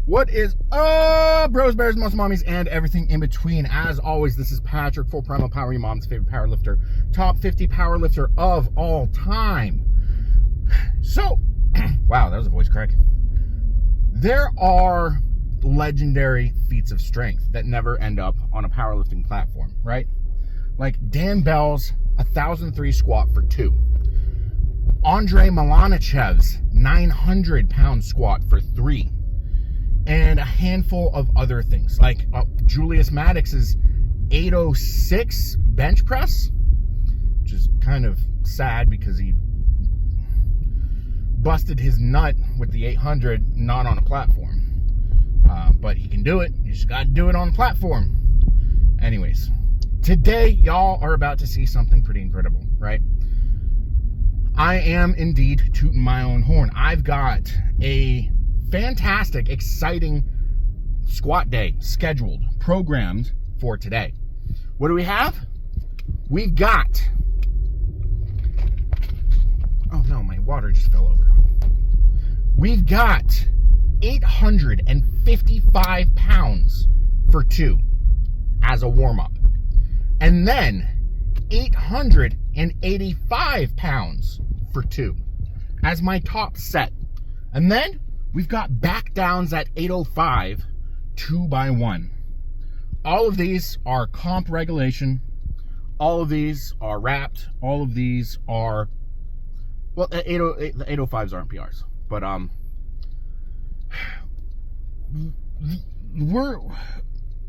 What is up, bros, bears, muscle mommies, and everything in between? As always, this is Patrick, full primal power, your mom's favorite powerlifter, top 50 powerlifter of all time. So, wow, that was a voice crack. There are legendary feats of strength that never end up on a powerlifting platform, right? Like Dan Bell's 1,003 squat for 2. Andrei Malanichev's 900-pound squat for 3. And a handful of other things, like Julius Maddox's 806 bench press, which is kind of sad because he busted his nut with the 800, not on a platform. But he can do it. You just got to do it on a platform. Anyways, today y'all are about to see something pretty incredible, right? I am indeed tooting my own horn. I've got a fantastic, exciting squat day scheduled, programmed for today. What do we have? We've got, oh no, my water just fell over. We've got 855 pounds for 2 as a warm-up. And then 885 pounds for 2 as my top set. And then we've got back downs at 805, 2 by 1. All of these are comp regulation. All of these are wrapped. All of these are, well, the 805s aren't PRs. But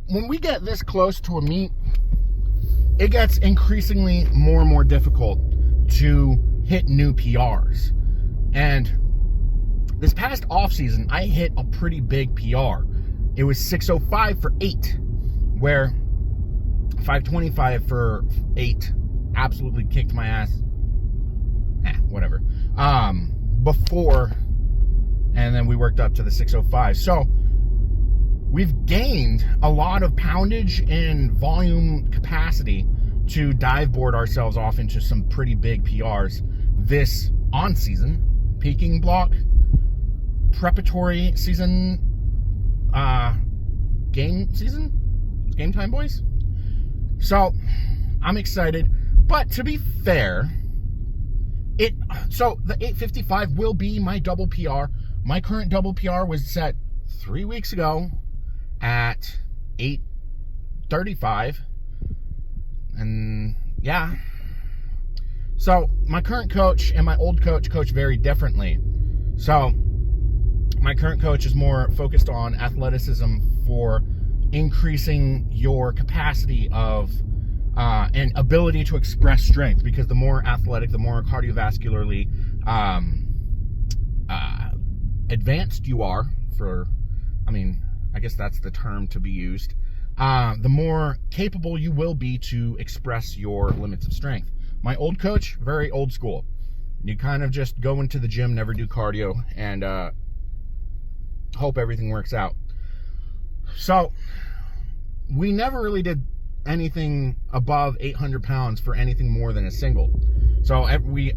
when we get this close to a meet, it gets increasingly more and more difficult to hit new PRs. And this past off season, I hit a pretty big PR. It was 605 for 8, where 525 for 8 absolutely kicked my ass. Whatever. Before, and then we worked up to the 605. So we've gained a lot of poundage and volume capacity to dive board ourselves off into some pretty big PRs this on season, peaking block, preparatory season, game season, game time, boys. So I'm excited, but to be fair, so the 855 will be my double PR. My current double PR was set 3 weeks ago at 835, and yeah. So my current coach and my old coach very differently. So my current coach is more focused on athleticism for increasing your capacity of and ability to express strength, because the more athletic, the more cardiovascularly advanced you are, I guess that's the term to be used, the more capable you will be to express your limits of strength. My old coach, very old school. You kind of just go into the gym, never do cardio, and hope everything works out. So we never really did anything above 800 pounds for anything more than a single. So we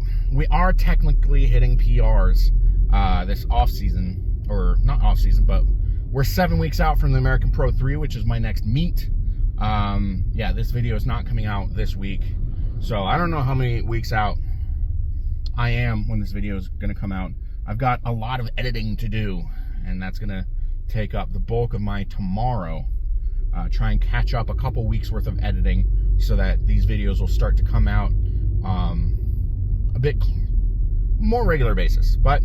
are technically hitting PRs this off season, or not off season, but we're 7 weeks out from the American Pro 3, which is my next meet. Yeah, this video is not coming out this week, so I don't know how many weeks out I am when this video is going to come out. I've got a lot of editing to do, and that's going to take up the bulk of my tomorrow. Try and catch up a couple weeks worth of editing so that these videos will start to come out a bit more regular basis. But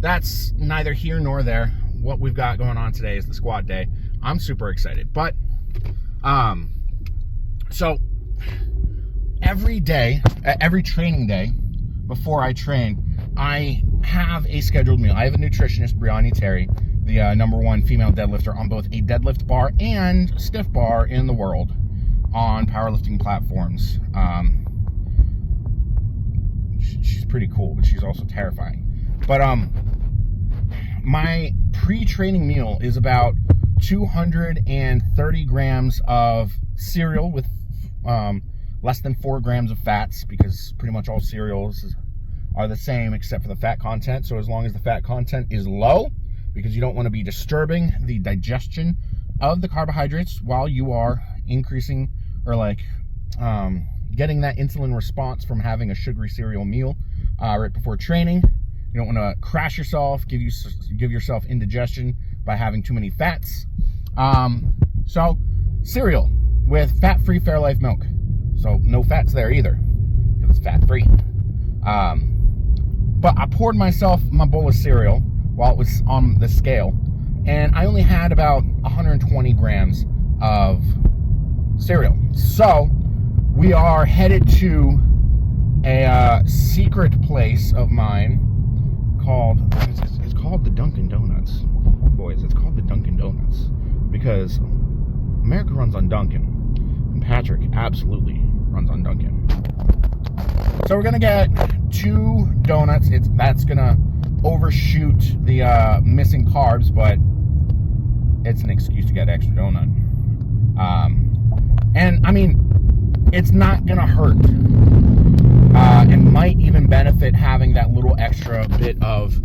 that's neither here nor there. What we've got going on today is the squat day. I'm super excited. But so every day, every training day before I train, I have a scheduled meal. I have a nutritionist, Brianni Terry, the #1 female deadlifter on both a deadlift bar and stiff bar in the world on powerlifting platforms. She's pretty cool, but she's also terrifying. But my pre-training meal is about 230 grams of cereal with less than 4 grams of fats, because pretty much all cereals are the same except for the fat content. So as long as the fat content is low, because you don't want to be disturbing the digestion of the carbohydrates while you are increasing or getting that insulin response from having a sugary cereal meal right before training. You don't want to crash yourself, give yourself indigestion by having too many fats. So cereal with fat-free Fairlife milk. So no fats there either, because it's fat-free. But I poured myself my bowl of cereal while it was on the scale, and I only had about 120 grams of cereal. So we are headed to a secret place of mine called, it's called the Dunkin' Donuts. Boys, it's called the Dunkin' Donuts because America runs on Dunkin', and Patrick absolutely runs on Dunkin'. So we're gonna get 2 donuts. That's gonna overshoot the missing carbs, but it's an excuse to get extra donut. And I mean, it's not gonna hurt. And might even benefit having that little extra bit of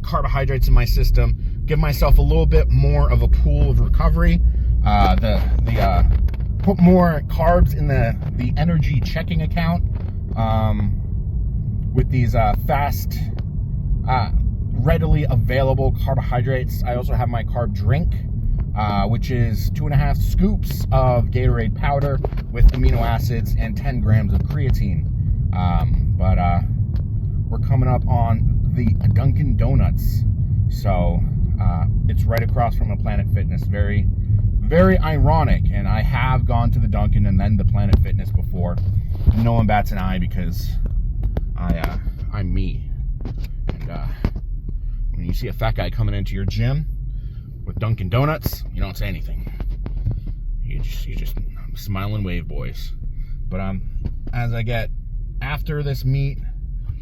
carbohydrates in my system. Give myself a little bit more of a pool of recovery. Put more carbs in the energy checking account with these fast, readily available carbohydrates. I also have my carb drink, which is 2.5 scoops of Gatorade powder with amino acids and 10 grams of creatine. But we're coming up on the Dunkin' Donuts, so it's right across from a Planet Fitness. Very, very ironic. And I have gone to the Dunkin' and then the Planet Fitness before. No one bats an eye because I'm me. And when you see a fat guy coming into your gym with Dunkin' Donuts, you don't say anything. You just smile and wave, boys. But as I get after this meet,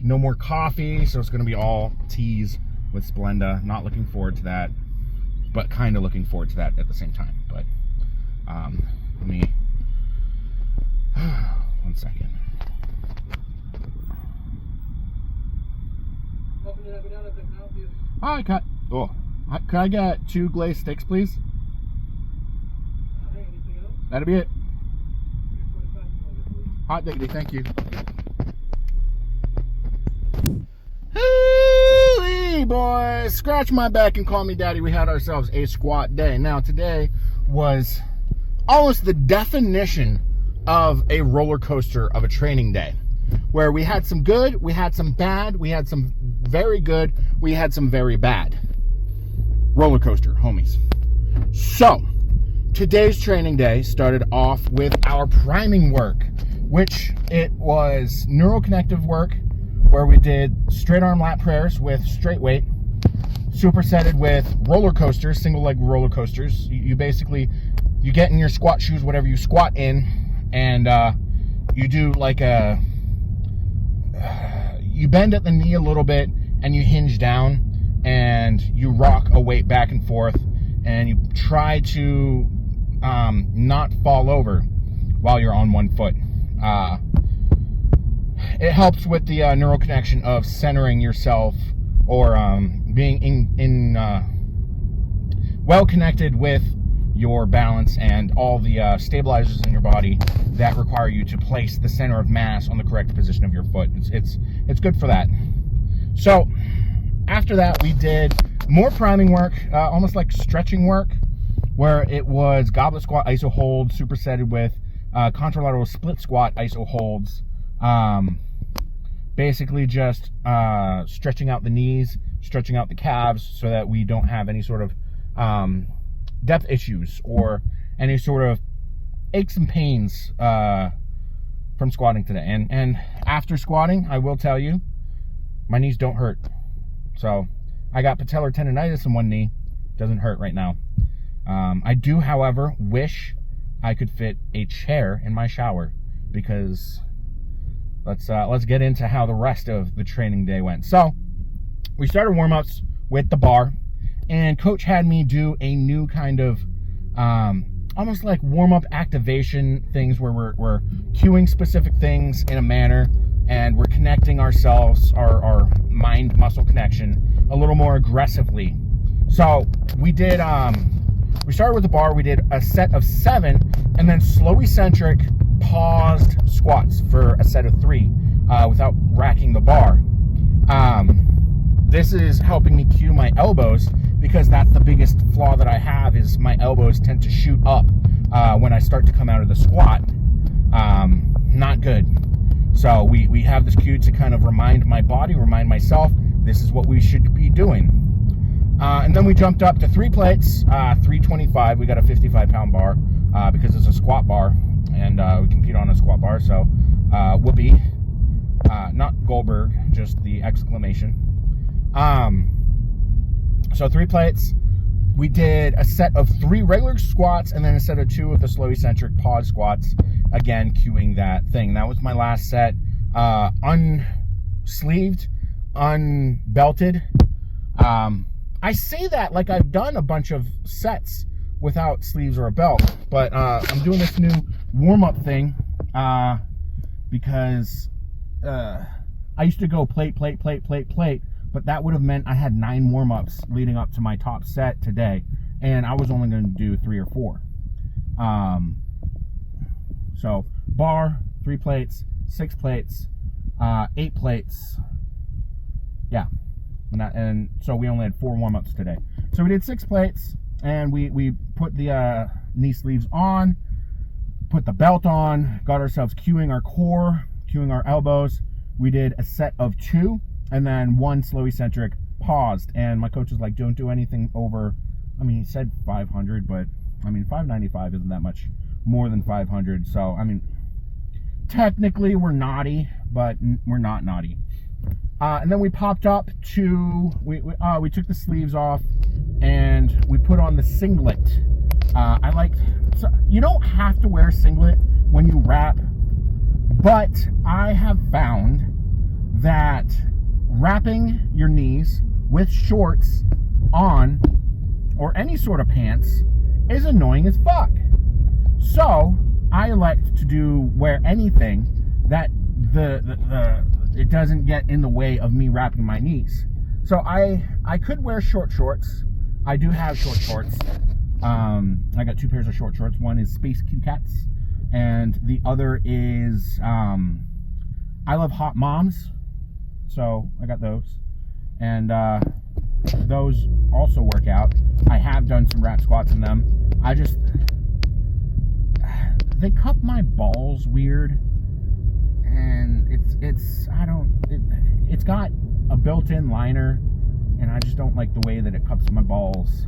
no more coffee, so it's going to be all teas with Splenda. Not looking forward to that, but kind of looking forward to that at the same time. But let me 1 second. Hi, could I get 2 glazed sticks, please? That'll be it. Hot diggity, thank you. Hey, boys, scratch my back and call me daddy. We had ourselves a squat day. Now, today was almost the definition of a roller coaster of a training day, where we had some good, we had some bad, we had some very good, we had some very bad. Roller coaster, homies. So, today's training day started off with our priming work, which it was neuroconnective work, where we did straight arm lat prayers with straight weight, supersetted with roller coasters, single leg roller coasters. You basically, you get in your squat shoes, whatever you squat in, and you do like you bend at the knee a little bit and you hinge down and you rock a weight back and forth and you try to not fall over while you're on one foot. It helps with the neural connection of centering yourself, or being well connected with your balance and all the stabilizers in your body that require you to place the center of mass on the correct position of your foot. It's good for that. So after that, we did more priming work, almost like stretching work, where it was goblet squat iso holds supersetted with contralateral split squat iso holds. Basically just stretching out the knees, stretching out the calves, so that we don't have any sort of depth issues or any sort of aches and pains from squatting today. And after squatting, I will tell you, my knees don't hurt. So I got patellar tendonitis in one knee. Doesn't hurt right now. I do, however, wish I could fit a chair in my shower, because let's get into how the rest of the training day went. So we started warm-ups with the bar, and coach had me do a new kind of almost like warm-up activation things, where we're cueing specific things in a manner and we're connecting ourselves, our mind-muscle connection, a little more aggressively. So we did, we started with the bar, we did a set of 7, and then slow eccentric paused squats for a set of 3 without racking the bar. This is helping me cue my elbows, because that's the biggest flaw that I have, is my elbows tend to shoot up when I start to come out of the squat. Not good. So we have this cue to kind of remind my body, remind myself, this is what we should be doing. And then we jumped up to 3 plates, 325. We got a 55-pound bar because it's a squat bar, and we compete on a squat bar. So whoopee, not Goldberg, just the exclamation. So 3 plates. We did a set of 3 regular squats and then a set of 2 of the slow eccentric pause squats. Again, cueing that thing. That was my last set. Unsleeved, unbelted. I say that like I've done a bunch of sets without sleeves or a belt, but I'm doing this new warm-up thing because I used to go plate, but that would have meant I had 9 warm-ups leading up to my top set today, and I was only going to do 3 or 4. So bar, 3 plates, 6 plates, 8 plates. Yeah. And so we only had 4 warm-ups today. So we did 6 plates, and we put the knee sleeves on, put the belt on, got ourselves cueing our core, cueing our elbows. We did a set of 2, and then 1 slow eccentric paused. And my coach was like, don't do anything over, I mean, he said 500, but I mean, 595 isn't that much more than 500. So, I mean, technically we're naughty, but we're not naughty. And then we popped up to, we took the sleeves off and we put on the singlet. So you don't have to wear a singlet when you rap, but I have found that wrapping your knees with shorts on or any sort of pants is annoying as fuck. So I elect to wear anything that it doesn't get in the way of me wrapping my knees. So I could wear short shorts. I do have short shorts. I got 2 pairs of short shorts. One is Space Kitty Cats, and the other is I Love Hot Moms. So I got those, and those also work out. I have done some rap squats in them. They cup my balls weird, and it's got a built-in liner, and I just don't like the way that it cups my balls.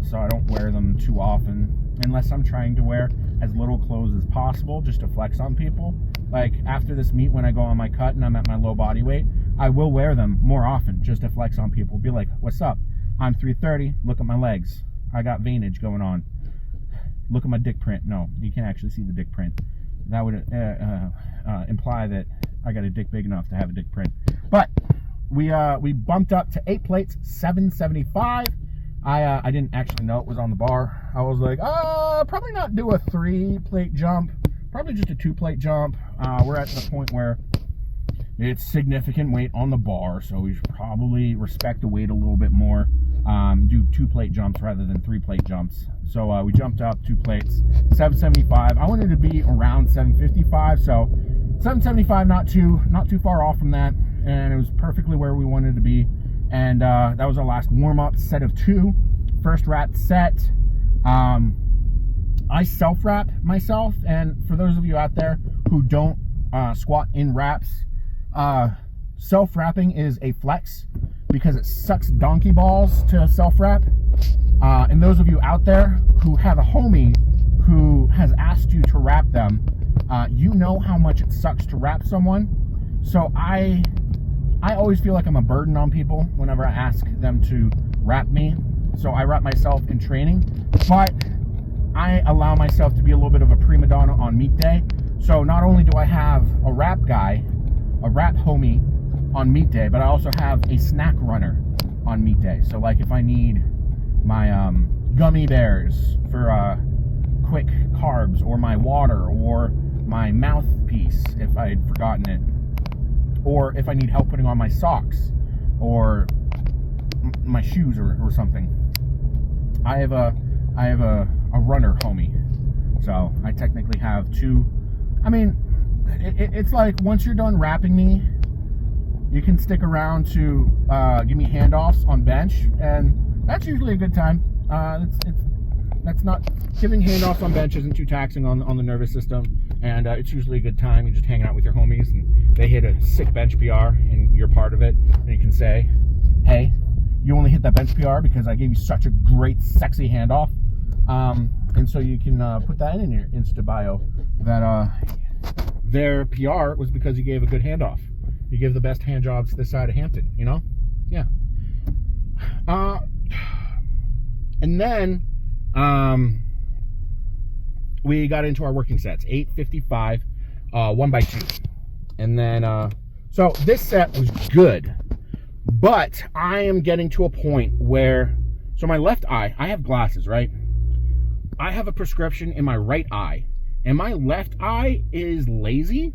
So I don't wear them too often, unless I'm trying to wear as little clothes as possible just to flex on people. Like after this meet, when I go on my cut and I'm at my low body weight, I will wear them more often just to flex on people. Be like, what's up? I'm 330. Look at my legs. I got veinage going on. Look at my dick print. No, you can't actually see the dick print. That would imply that I got a dick big enough to have a dick print. But we bumped up to 8 plates, 775. I didn't actually know it was on the bar. I was like, probably not do a 3-plate jump. Probably just a 2-plate jump. We're at the point where it's significant weight on the bar, so we should probably respect the weight a little bit more. Do 2-plate jumps rather than 3-plate jumps. So we jumped up 2 plates, 775. I wanted to be around 755, so 775, not too far off from that, and it was perfectly where we wanted to be. And that was our last warm-up set of 2. First wrap set. I self-wrap myself, and for those of you out there who don't squat in wraps, self-wrapping is a flex because it sucks donkey balls to self-wrap. And those of you out there who have a homie who has asked you to wrap them, you know how much it sucks to wrap someone. So I always feel like I'm a burden on people whenever I ask them to wrap me. So I wrap myself in training, but I allow myself to be a little bit of a prima donna on meet day. So not only do I have a wrap guy, a wrap homie on meet day, but I also have a snack runner on meet day. So like if I need my gummy bears for quick carbs, or my water, or my mouthpiece if I had forgotten it, or if I need help putting on my socks or my shoes or something. I have a runner homie, so I technically have two. I mean, it's like once you're done wrapping me, you can stick around to give me handoffs on bench, and that's usually a good time. That's not, giving handoffs on bench isn't too taxing on the nervous system, and it's usually a good time. You're just hanging out with your homies, and they hit a sick bench PR, and you're part of it, and you can say, hey, you only hit that bench PR because I gave you such a great, sexy handoff. And so you can put that in your Insta bio, that their PR was because you gave a good handoff. You give the best hand jobs this side of Hampton, you know? Yeah. And then we got into our working sets, 855, 1x2. And then, so this set was good, but I am getting to a point where, so my left eye, I have glasses, right? I have a prescription in my right eye, and my left eye is lazy,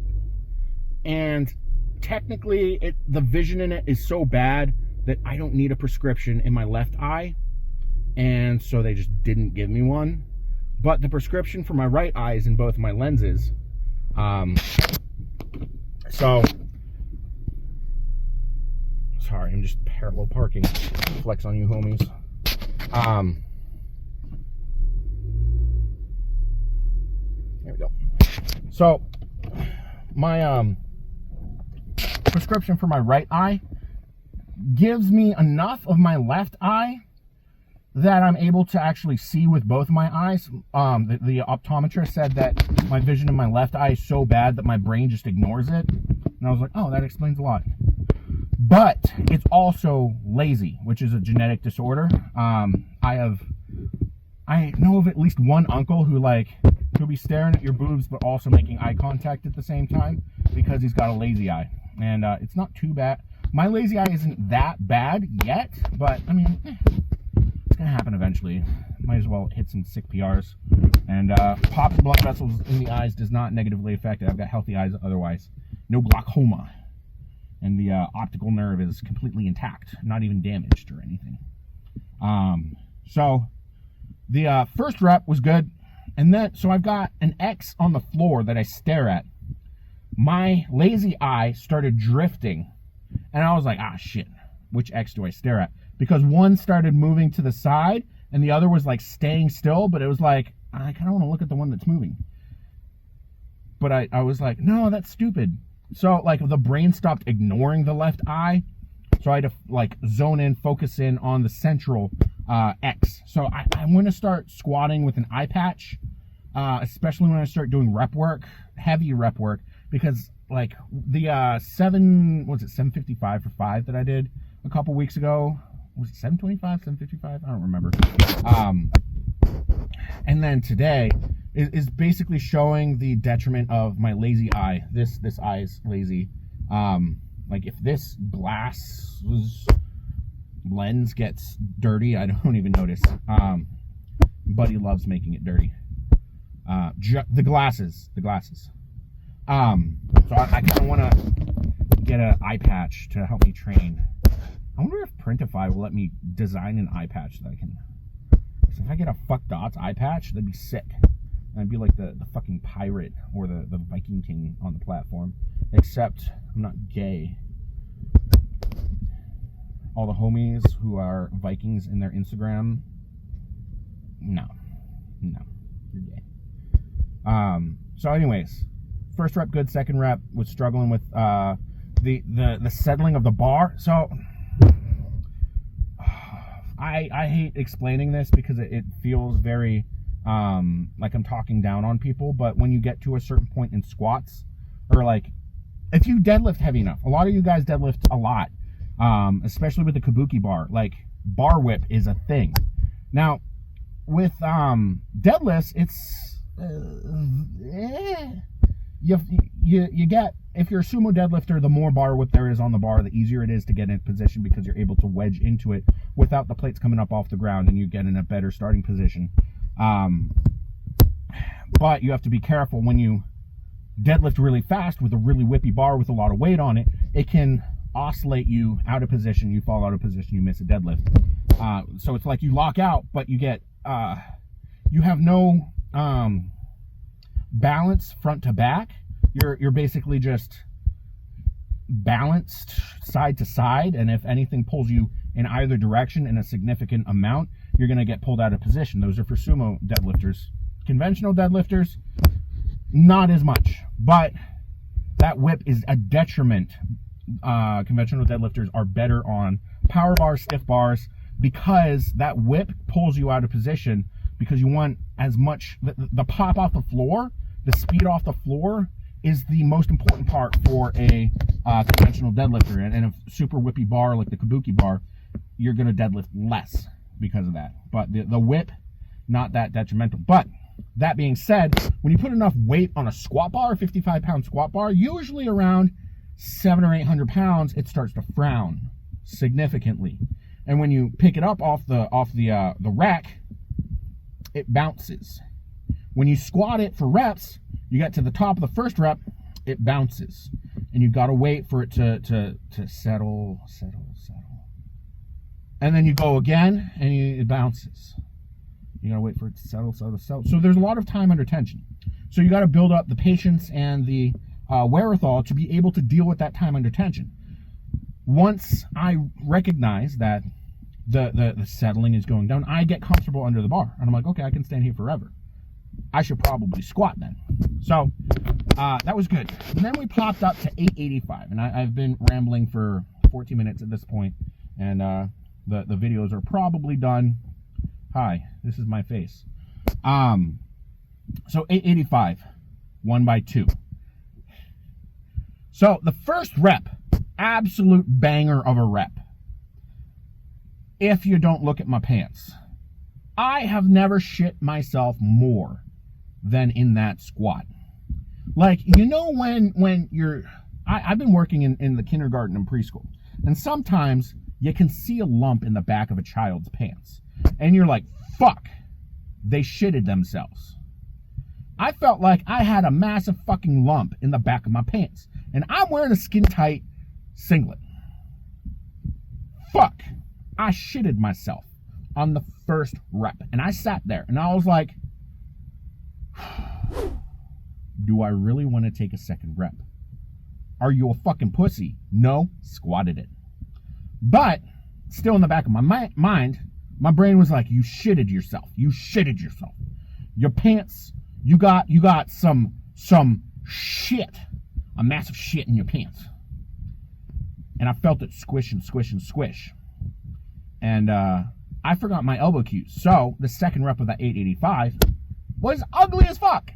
and technically the vision in it is so bad that I don't need a prescription in my left eye, and so they just didn't give me one. But the prescription for my right eye is in both my lenses. So sorry, I'm just parallel parking. Flex on you homies. There we go. So my prescription for my right eye gives me enough of my left eye that I'm able to actually see with both my eyes. The optometrist said that my vision in my left eye is so bad that my brain just ignores it. And I was like, oh, that explains a lot. But it's also lazy, which is a genetic disorder. I know of at least one uncle who'll be staring at your boobs but also making eye contact at the same time because he's got a lazy eye. And it's not too bad. My lazy eye isn't that bad yet, but I mean, it's gonna happen eventually. Might as well hit some sick PRs. And popping blood vessels in the eyes does not negatively affect it. I've got healthy eyes otherwise. No glaucoma. And the optical nerve is completely intact, not even damaged or anything. So the first rep was good. And then, so I've got an X on the floor that I stare at. My lazy eye started drifting. And I was like, ah, shit. Which X do I stare at? Because one started moving to the side and the other was like staying still, but it was like, I kind of want to look at the one that's moving. But I was like, no, that's stupid. So like the brain stopped ignoring the left eye. So I had to like zone in, focus in on the central X. So I'm going to start squatting with an eye patch, especially when I start doing rep work, heavy rep work, because like the 755 for 5 that I did a couple weeks ago, was it 725, 755? I don't remember. And then today is basically showing the detriment of my lazy eye. This eye is lazy. Like if this glass lens gets dirty, I don't even notice. Buddy loves making it dirty. The glasses. So I kind of want to get an eye patch to help me train. I wonder if Printify will let me design an eye patch that I can. So if I get a fuck dots eye patch, that'd be sick. And I'd be like the fucking pirate or the Viking King on the platform. Except I'm not gay. All the homies who are Vikings in their Instagram, no, you're gay. So anyways, first rep good, second rep was struggling with the settling of the bar. So I hate explaining this because it feels very like I'm talking down on people, but when you get to a certain point in squats, or like if you deadlift heavy enough, a lot of you guys deadlift a lot, especially with the kabuki bar, like bar whip is a thing. Now with deadlifts, it's you get, if you're a sumo deadlifter, the more bar whip there is on the bar, the easier it is to get in position because you're able to wedge into it without the plates coming up off the ground, and you get in a better starting position. But you have to be careful when you deadlift really fast with a really whippy bar with a lot of weight on it, it can oscillate you out of position. You fall out of position, you miss a deadlift. So it's like you lock out, but you get, you have no balance front to back. You're basically just balanced side to side, and if anything pulls you in either direction in a significant amount, you're going to get pulled out of position. Those are for sumo deadlifters. Conventional deadlifters, not as much, but that whip is a detriment. Conventional deadlifters are better on power bars, stiff bars, because that whip pulls you out of position, because you want as much, the pop off the floor, the speed off the floor is the most important part for a conventional deadlifter. And a super whippy bar like the kabuki bar, you're going to deadlift less because of that. But the whip, not that detrimental. But that being said, when you put enough weight on a squat bar, a 55-pound squat bar, usually around 700 or 800 pounds, it starts to frown significantly. And when you pick it up off the rack, it bounces. When you squat it for reps, you get to the top of the first rep, it bounces. And you've got to wait for it to settle. And then you go again, and it bounces. You got to wait for it to settle. So there's a lot of time under tension. So you got to build up the patience and the wherewithal to be able to deal with that time under tension. Once I recognize that the settling is going down, I get comfortable under the bar. And I'm like, okay, I can stand here forever. I should probably squat then. So that was good. And then we popped up to 885. And I've been rambling for 14 minutes at this point. And the videos are probably done. Hi, this is my face. So 885, 1 by 2. So the first rep, absolute banger of a rep. If you don't look at my pants, I have never shit myself more than in that squat. Like, you know, when you're, I've been working in the kindergarten and preschool, and sometimes you can see a lump in the back of a child's pants, and you're like, fuck, they shitted themselves. I felt like I had a massive fucking lump in the back of my pants, and I'm wearing a skin tight singlet. Fuck, I shitted myself on the first rep, and I sat there and I was like, do I really want to take a second rep? Are you a fucking pussy? No, squatted it. But still in the back of my mind, my brain was like, you shitted yourself. You shitted yourself. Your pants, you got some shit, a massive shit in your pants. And I felt it squish and squish and squish. And I forgot my elbow cues. So the second rep of that 885 was ugly as fuck.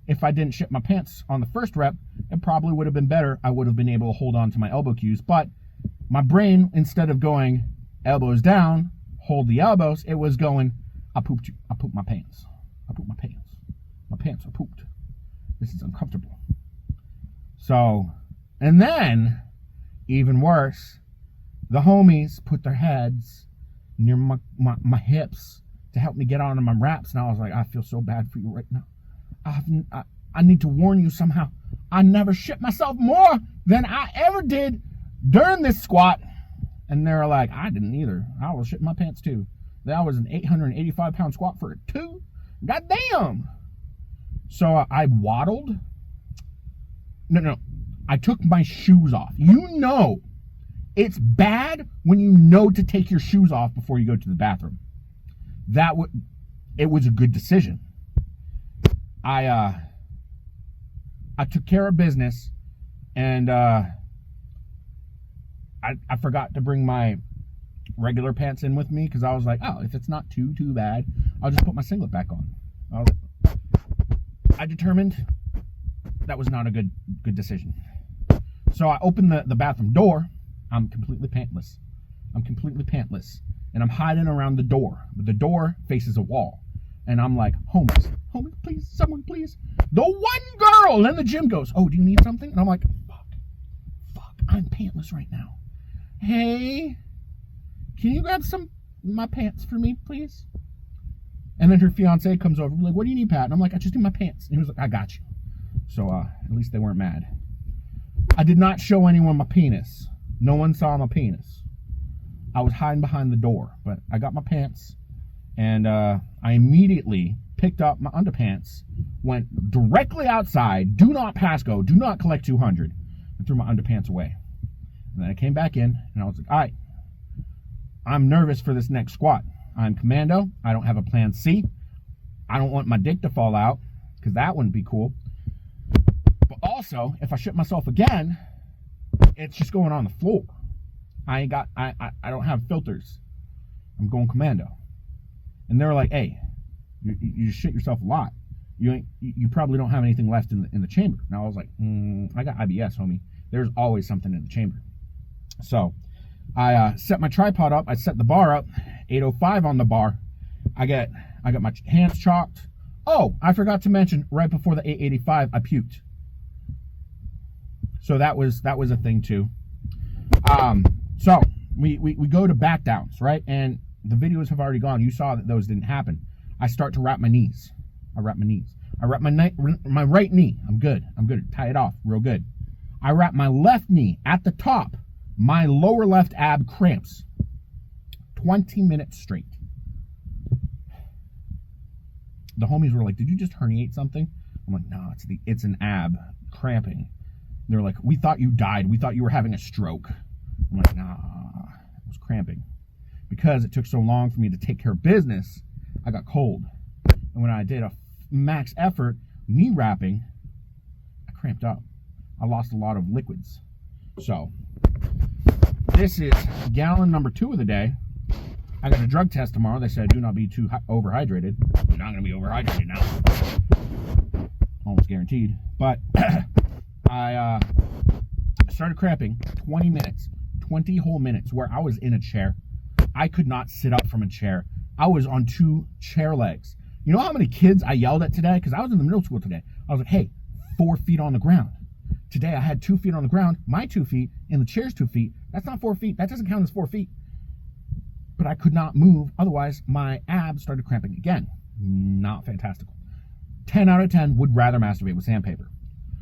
If I didn't shit my pants on the first rep, it probably would have been better. I would have been able to hold on to my elbow cues. But my brain, instead of going elbows down, hold the elbows, it was going, I pooped my pants. I pooped my pants. My pants are pooped. This is uncomfortable. So, and then, even worse, the homies put their heads near my hips to help me get onto my wraps. And I was like, I feel so bad for you right now. I need to warn you somehow. I never shit myself more than I ever did during this squat. And they're like, I didn't either. I was shitting my pants too. That was an 885-pound squat for a 2. Goddamn. So I waddled. No. I took my shoes off. You know, it's bad when you know to take your shoes off before you go to the bathroom. It was a good decision. I took care of business, and I forgot to bring my regular pants in with me, because I was like, oh, if it's not too bad, I'll just put my singlet back on. I determined that was not a good decision. So I opened the bathroom door. I'm completely pantless. And I'm hiding around the door. But the door faces a wall. And I'm like, homies, please, someone please. The one girl in the gym goes, oh, do you need something? And I'm like, fuck, I'm pantless right now. Hey, can you grab my pants for me, please? And then her fiance comes over, like, what do you need, Pat? And I'm like, I just need my pants. And he was like, I got you. So at least they weren't mad. I did not show anyone my penis. No one saw my penis. I was hiding behind the door, but I got my pants, and I immediately picked up my underpants, went directly outside, do not pass go, do not collect 200, and threw my underpants away. And then I came back in, and I was like, all right, I'm nervous for this next squat. I'm commando. I don't have a plan C. I don't want my dick to fall out, because that wouldn't be cool. But also, if I shit myself again, it's just going on the floor. I don't have filters. I'm going commando. And they were like, hey, you shit yourself a lot. You probably don't have anything left in the chamber. And I was like, I got IBS, homie. There's always something in the chamber. So I set my tripod up. I set the bar up, 805 on the bar. I got my hands chalked. Oh, I forgot to mention, right before the 885, I puked. So that was a thing too. So we go to back downs, right? And the videos have already gone. You saw that those didn't happen. I start to wrap my knees. I wrap my knees. I wrap my right knee. I'm good. Tie it off real good. I wrap my left knee at the top. My lower left ab cramps. 20 minutes straight. The homies were like, did you just herniate something? I'm like, no, it's an ab cramping. They're like, we thought you died. We thought you were having a stroke. I'm like, nah, it was cramping. Because it took so long for me to take care of business, I got cold. And when I did a max effort knee wrapping, I cramped up. I lost a lot of liquids. So this is gallon number 2 of the day. I got a drug test tomorrow. They said do not be too overhydrated. You're not going to be overhydrated now. Almost guaranteed. But I started cramping 20 minutes. 20 whole minutes where I was in a chair. I could not sit up from a chair. I was on 2 chair legs. You know how many kids I yelled at today? Because I was in the middle school today. I was like, hey, 4 feet on the ground. Today I had 2 feet on the ground, my 2 feet, and the chair's 2 feet. That's not 4 feet. That doesn't count as 4 feet. But I could not move. Otherwise, my abs started cramping again. Not fantastical. 10 out of 10 would rather masturbate with sandpaper.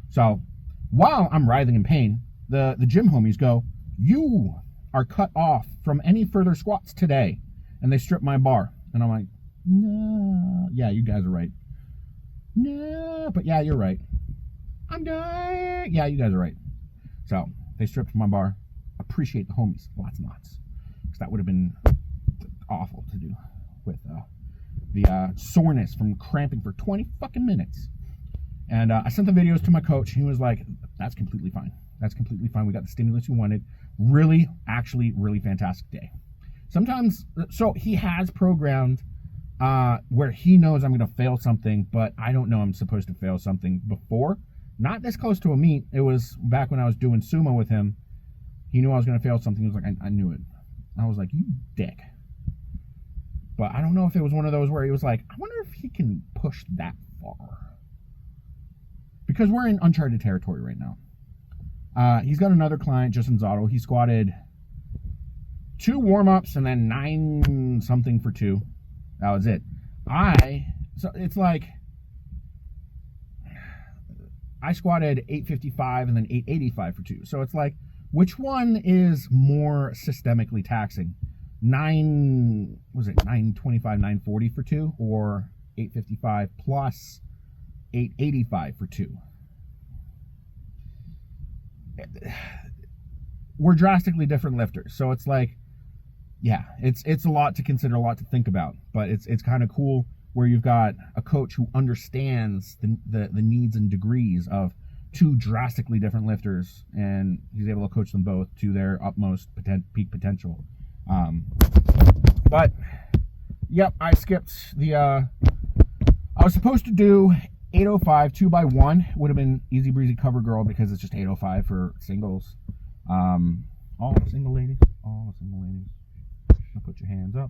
So while I'm writhing in pain, the gym homies go, you are cut off from any further squats today. And they strip my bar. And I'm like, no. Yeah, you guys are right. No, but yeah, you're right. I'm dying. Yeah, you guys are right. So they stripped my bar. Appreciate the homies. Lots and lots. Because that would have been awful to do with the soreness from cramping for 20 fucking minutes. And I sent the videos to my coach. He was like, that's completely fine. That's completely fine. We got the stimulus you wanted. Really, actually, really fantastic day. Sometimes, so he has programmed where he knows I'm going to fail something, but I don't know I'm supposed to fail something before. Not this close to a meet. It was back when I was doing sumo with him. He knew I was going to fail something. He was like, I knew it. I was like, you dick. But I don't know if it was one of those where he was like, I wonder if he can push that far. Because we're in uncharted territory right now. He's got another client, Justin Zotto. He squatted 2 warm-ups and then 9 something for 2. That was it. So it's like, I squatted 855 and then 885 for 2. So it's like, which one is more systemically taxing? 925, 940 for 2, or 855 plus 885 for 2? We're drastically different lifters, so it's like, yeah, it's a lot to consider, a lot to think about, but it's kind of cool where you've got a coach who understands the needs and degrees of 2 drastically different lifters, and he's able to coach them both to their utmost peak potential. But yep, I skipped the I was supposed to do 805 2x1. Would have been easy breezy cover girl because it's just 805 for singles. All the single ladies, now put your hands up.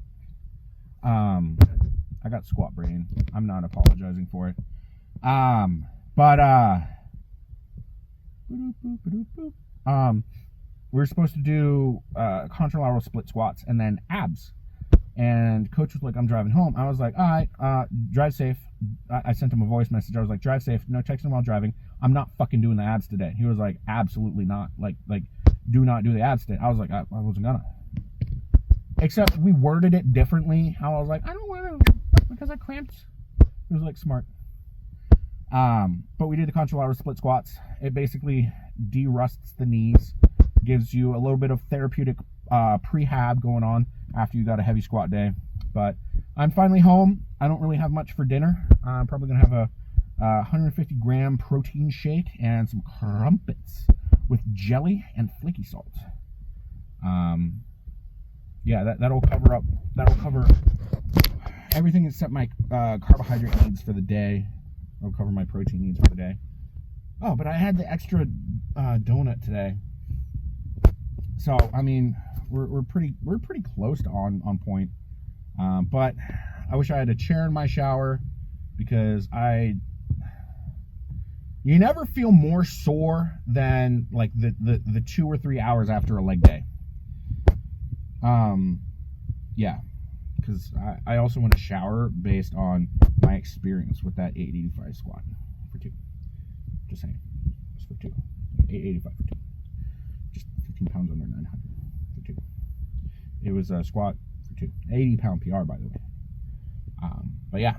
I got squat brain. I'm not apologizing for it. We were supposed to do contralateral split squats and then abs. And coach was like, I'm driving home. I was like, all right, drive safe. I sent him a voice message. I was like, drive safe. No texting while driving. I'm not fucking doing the abs today. He was like, absolutely not. Like, do not do the abs today. I was like, I wasn't gonna. Except we worded it differently. I was like, I don't want to because I cramped. It was like smart. But we did the contralateral split squats. It basically de-rusts the knees, gives you a little bit of therapeutic prehab going on after you got a heavy squat day. But I'm finally home. I don't really have much for dinner. I'm probably gonna have a 150 gram protein shake and some crumpets with jelly and flaky salt. Yeah, that'll cover everything except my carbohydrate needs for the day. I'll cover my protein needs for the day. Oh, but I had the extra donut today. So I mean, we're pretty close to on point. But I wish I had a chair in my shower because you never feel more sore than like the 2 or 3 hours after a leg day. Yeah, because I also want to shower based on my experience with that 885 squat for 2. Just saying, just for 2. 885 for 2. Just 15 pounds under 900 for 2. It was a squat for 2. 80-pound PR, by the way. But yeah,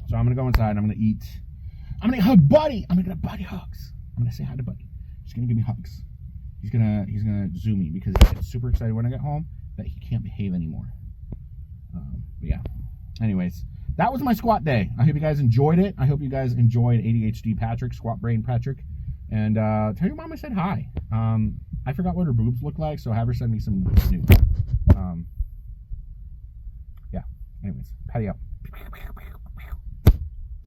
so I'm gonna go inside and I'm gonna eat. I'm gonna hug Buddy. I'm gonna get Buddy hugs. I'm gonna say hi to Buddy. He's gonna give me hugs. He's gonna zoom me because he gets super excited when I get home that he can't behave anymore. But yeah. Anyways, that was my squat day. I hope you guys enjoyed it. I hope you guys enjoyed ADHD Patrick, Squat Brain Patrick. And tell your mom I said hi. I forgot what her boobs look like, so have her send me some nudes. Yeah. Anyways, patty up.